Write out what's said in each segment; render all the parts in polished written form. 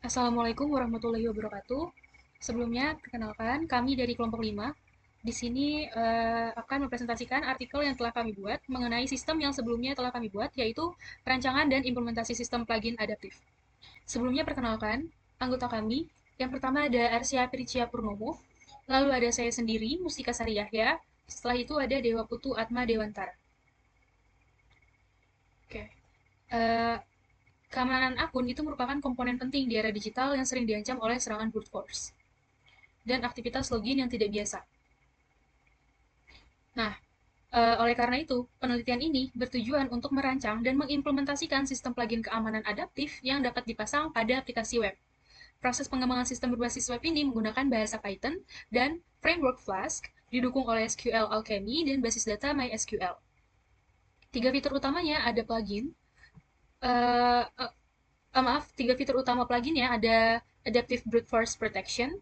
Assalamualaikum warahmatullahi wabarakatuh. Sebelumnya, perkenalkan, kami dari kelompok 5. Di sini akan mempresentasikan artikel yang telah kami buat mengenai sistem yang sebelumnya telah kami buat, yaitu perancangan dan implementasi sistem plugin adaptif. Sebelumnya, perkenalkan, anggota kami. Yang pertama ada Arsya Pricia Purnomo, lalu ada saya sendiri, Mustika Sari Yahya, setelah itu ada Dewa Putu Atma Dewantara. Oke. Eh, Keamanan akun itu merupakan komponen penting di era digital yang sering diancam oleh serangan brute force dan aktivitas login yang tidak biasa. Nah, oleh karena itu, penelitian ini bertujuan untuk merancang dan mengimplementasikan sistem plugin keamanan adaptif yang dapat dipasang pada aplikasi web. Proses pengembangan sistem berbasis web ini menggunakan bahasa Python dan framework Flask, didukung oleh SQL Alchemy dan basis data MySQL. Tiga fitur utamanya ada plugin, uh, uh, tiga fitur utama pluginnya ada Adaptive Brute Force Protection,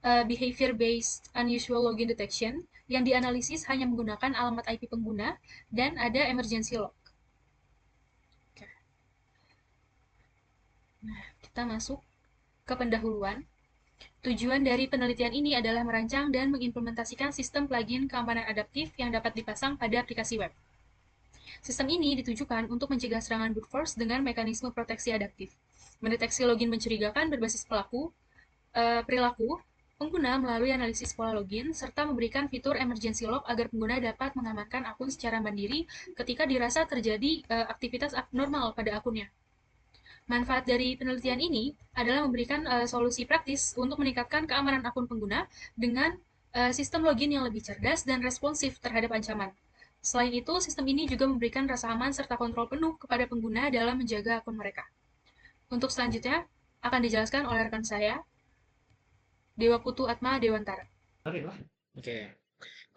behavior-based unusual login detection yang dianalisis hanya menggunakan alamat IP pengguna, dan ada emergency log. Nah, kita masuk ke pendahuluan. Tujuan dari penelitian ini adalah merancang dan mengimplementasikan sistem plugin keamanan adaptif yang dapat dipasang pada aplikasi web. Sistem ini ditujukan untuk mencegah serangan brute force dengan mekanisme proteksi adaptif, mendeteksi login mencurigakan berbasis perilaku pengguna melalui analisis pola login, serta memberikan fitur emergency log agar pengguna dapat mengamankan akun secara mandiri ketika dirasa terjadi aktivitas abnormal pada akunnya. Manfaat dari penelitian ini adalah memberikan solusi praktis untuk meningkatkan keamanan akun pengguna dengan sistem login yang lebih cerdas dan responsif terhadap ancaman. Selain itu, sistem ini juga memberikan rasa aman serta kontrol penuh kepada pengguna dalam menjaga akun mereka. Untuk selanjutnya, akan dijelaskan oleh rekan saya, Dewa Putu Atma Dewantara. Oke.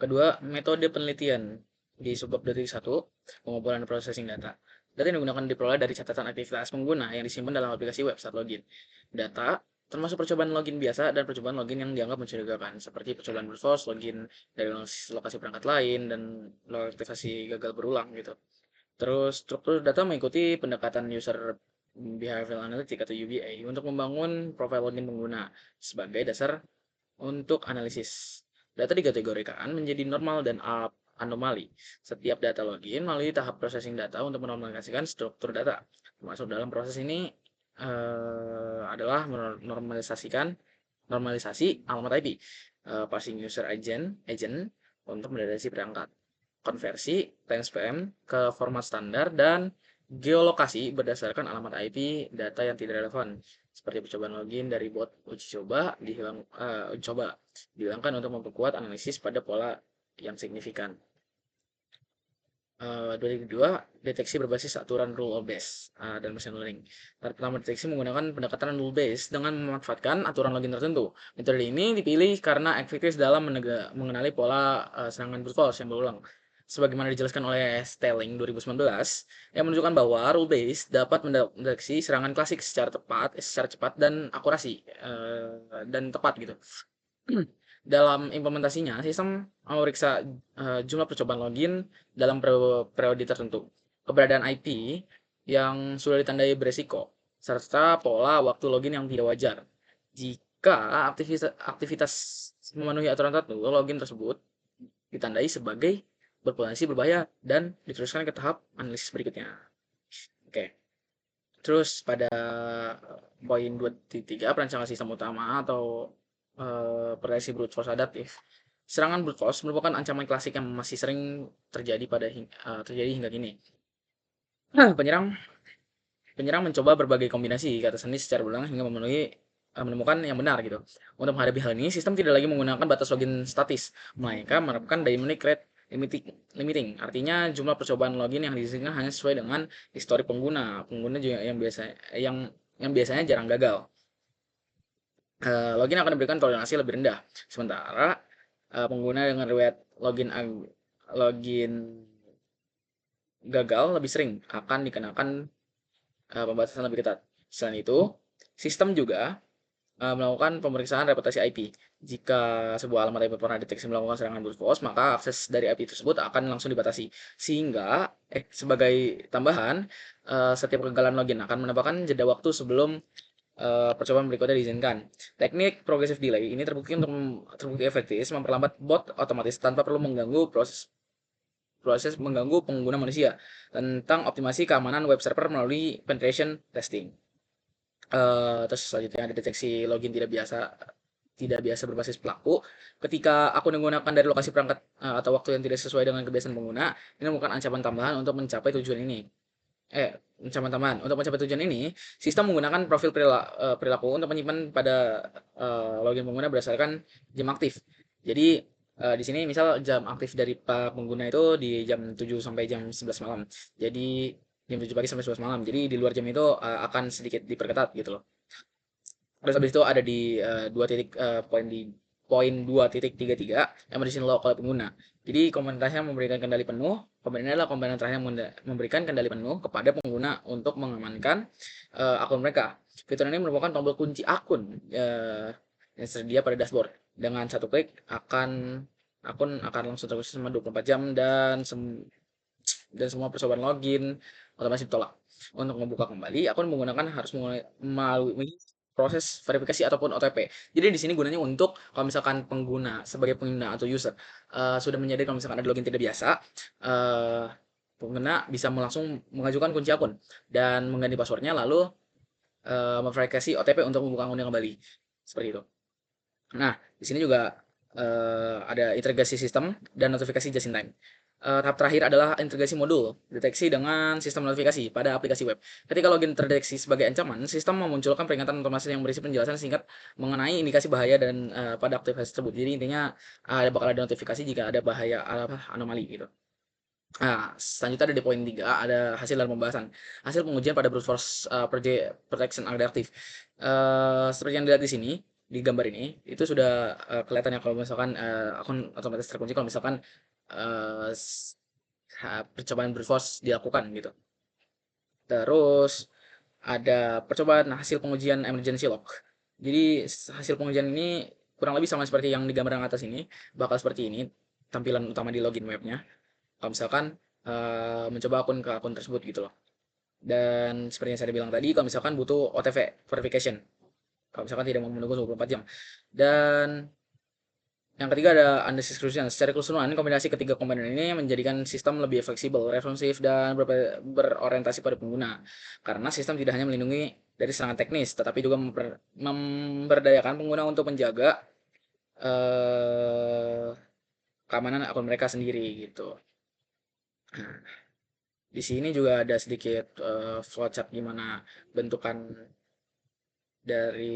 Kedua, metode penelitian di subbab detik 1, pengumpulan dan processing data. Data yang digunakan diperoleh dari catatan aktivitas pengguna yang disimpan dalam aplikasi web saat login. Data termasuk percobaan login biasa dan percobaan login yang dianggap mencurigakan, seperti percobaan brute force, login dari lokasi perangkat lain, dan aktivasi gagal berulang gitu. Terus struktur data mengikuti pendekatan user behavioral analytic atau UBA untuk membangun profil login pengguna sebagai dasar untuk analisis. Data dikategorikan menjadi normal dan anomali. Setiap data login melalui tahap processing data untuk menormalisasikan struktur data. Termasuk dalam proses ini adalah normalisasi alamat IP, parsing user agent untuk mendeteksi perangkat, konversi TXPM ke format standar, dan geolokasi berdasarkan alamat IP data yang tidak relevan, seperti percobaan login dari bot uji coba dihilangkan untuk memperkuat analisis pada pola yang signifikan. Dari kedua, deteksi berbasis aturan rule based dan machine learning. Tahap pertama, deteksi menggunakan pendekatan rule based dengan memanfaatkan aturan login tertentu. Metode ini dipilih karena efektif dalam mengenali pola serangan brute force yang berulang. Sebagaimana dijelaskan oleh Stelling 2019, yang menunjukkan bahwa rule based dapat mendeteksi serangan klasik secara cepat dan akurasi dan tepat gitu. Dalam implementasinya, sistem memeriksa jumlah percobaan login dalam periode tertentu, keberadaan IP yang sudah ditandai beresiko, serta pola waktu login yang tidak wajar. Jika aktivitas memenuhi aturan tertentu, login tersebut ditandai sebagai berpotensi berbahaya dan diteruskan ke tahap analisis berikutnya. Oke. Terus pada poin 2.3, perancangan sistem utama atau proteksi brute force adaptif. Serangan brute force merupakan ancaman klasik yang masih sering terjadi hingga kini. Penyerang penyerang mencoba berbagai kombinasi kata seni secara berulang hingga menemukan yang benar gitu. Untuk menghadapi hal ini, sistem tidak lagi menggunakan batas login statis, melainkan menerapkan dynamic rate limiting. Artinya jumlah percobaan login yang diizinkan hanya sesuai dengan histori pengguna. Pengguna juga yang biasanya jarang gagal. Login akan diberikan toleransi lebih rendah. Sementara pengguna dengan riwayat login gagal lebih sering akan dikenakan pembatasan lebih ketat. Selain itu, sistem juga melakukan pemeriksaan reputasi IP. Jika sebuah alamat IP pernah deteksi melakukan serangan brute force, maka akses dari IP tersebut akan langsung dibatasi. Sehingga, sebagai tambahan, setiap kegagalan login akan menambahkan jeda waktu sebelum percobaan berikutnya diizinkan. Teknik progressive delay ini terbukti efektif memperlambat bot otomatis tanpa perlu mengganggu proses mengganggu pengguna manusia tentang optimasi keamanan web server melalui penetration testing. Terus selanjutnya ada deteksi login tidak biasa berbasis pelaku. Ketika akun menggunakan dari lokasi perangkat atau waktu yang tidak sesuai dengan kebiasaan pengguna, ini merupakan ancaman tambahan untuk mencapai tujuan ini. Ancaman tambahan untuk mencapai tujuan ini, sistem menggunakan profil perilaku untuk menyimpan pada login pengguna berdasarkan jam aktif. Jadi di sini misal jam aktif dari pengguna itu di jam 7 sampai jam 11 malam. Jadi jam 7 pagi sampai 11 malam. Jadi di luar jam itu akan sedikit diperketat gitu loh. Terus habis itu ada di poin 2.33 emergency lock oleh pengguna. Jadi komponen terakhir memberikan kendali penuh. Komponen ini adalah komponen terakhir yang memberikan kendali penuh kepada pengguna untuk mengamankan akun mereka. Fitur ini merupakan tombol kunci akun yang tersedia pada dashboard. Dengan satu klik akun akan langsung terkunci selama 24 jam dan semua percobaan login otomatis ditolak. Untuk membuka kembali, akun menggunakan harus melalui proses verifikasi ataupun OTP. Jadi di sini gunanya untuk kalau misalkan pengguna sebagai pengguna atau user sudah menyadari kalau misalkan ada login tidak biasa, eh, pengguna bisa langsung mengajukan kunci akun dan mengganti passwordnya lalu memverifikasi OTP untuk membuka akunnya kembali. Seperti itu. Nah, di sini juga ada integrasi sistem dan notifikasi just in time. Tahap terakhir adalah integrasi modul deteksi dengan sistem notifikasi pada aplikasi web. Ketika login terdeteksi sebagai ancaman, sistem memunculkan peringatan otomatis yang berisi penjelasan singkat mengenai indikasi bahaya dan pada aktivitas tersebut. Jadi intinya bakal ada notifikasi jika ada bahaya anomali gitu. Nah, selanjutnya ada di poin 3, ada hasil dan pembahasan. Hasil pengujian pada brute force protection adaptive. Seperti yang dilihat di sini, di gambar ini, itu sudah kelihatan ya kalau misalkan akun otomatis terkunci kalau misalkan eh, percobaan brute force dilakukan gitu. Terus ada percobaan hasil pengujian emergency lock. Jadi hasil pengujian ini kurang lebih sama seperti yang di gambar yang atas ini, bakal seperti ini tampilan utama di login webnya kalau misalkan mencoba akun ke akun tersebut gitu loh. Dan seperti yang saya bilang tadi, kalau misalkan butuh OTP verification, kalau misalkan tidak mau menunggu 24 jam. Dan yang ketiga ada under exclusion. Secara keseluruhan, kombinasi ketiga komponen ini menjadikan sistem lebih fleksibel, responsif, dan berorientasi pada pengguna. Karena sistem tidak hanya melindungi dari serangan teknis, tetapi juga memberdayakan pengguna untuk menjaga eh, keamanan akun mereka sendiri gitu. Nah, di sini juga ada sedikit flowchart gimana bentukan dari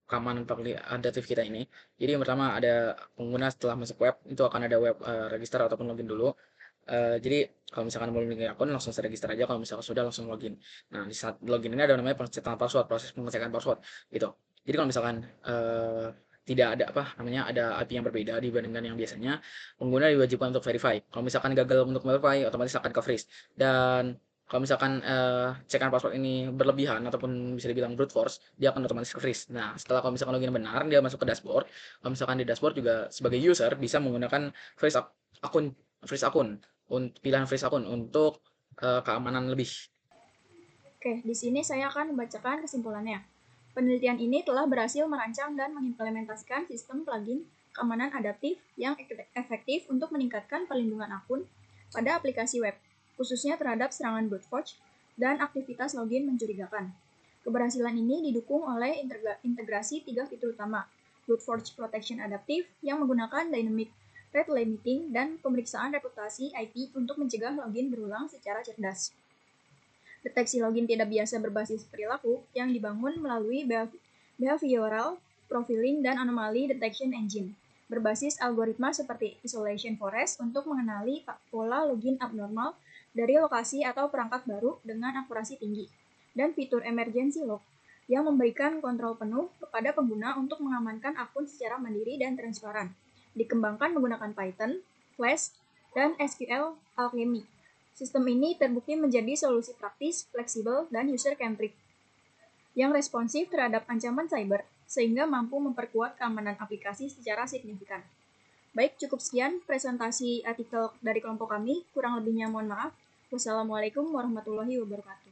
keamanan adaptif kita ini. Jadi yang pertama ada pengguna setelah masuk web itu akan ada web register ataupun login dulu. Jadi kalau misalkan belum bikin akun langsung saya register aja, kalau misalkan sudah langsung login. Nah di saat login ini ada namanya pengecekan password, proses pengecekan password gitu. Jadi kalau misalkan tidak ada apa namanya ada IP yang berbeda dibandingkan yang biasanya, pengguna diwajibkan untuk verify. Kalau misalkan gagal untuk verify, otomatis akan ke freeze. Dan kalau misalkan cekan password ini berlebihan ataupun bisa dibilang brute force, dia akan otomatis ke freeze. Nah, setelah kalau misalkan login benar, dia masuk ke dashboard. Kalau misalkan di dashboard juga sebagai user bisa menggunakan akun freeze akun untuk pilihan freeze akun untuk keamanan lebih. Oke, di sini saya akan membacakan kesimpulannya. Penelitian ini telah berhasil merancang dan mengimplementasikan sistem plugin keamanan adaptif yang efektif untuk meningkatkan perlindungan akun pada aplikasi web, khususnya terhadap serangan brute force dan aktivitas login mencurigakan. Keberhasilan ini didukung oleh integrasi 3 fitur utama, brute force protection adaptif yang menggunakan dynamic threat limiting dan pemeriksaan reputasi IP untuk mencegah login berulang secara cerdas. Deteksi login tidak biasa berbasis perilaku yang dibangun melalui behavioral profiling dan anomaly detection engine, berbasis algoritma seperti isolation forest untuk mengenali pola login abnormal dari lokasi atau perangkat baru dengan akurasi tinggi, dan fitur emergency lock yang memberikan kontrol penuh kepada pengguna untuk mengamankan akun secara mandiri dan transparan. Dikembangkan menggunakan Python, Flash, dan SQL Alchemy. Sistem ini terbukti menjadi solusi praktis, fleksibel, dan user-centric yang responsif terhadap ancaman cyber, sehingga mampu memperkuat keamanan aplikasi secara signifikan. Baik, cukup sekian presentasi artikel dari kelompok kami. Kurang lebihnya mohon maaf. Wassalamualaikum warahmatullahi wabarakatuh.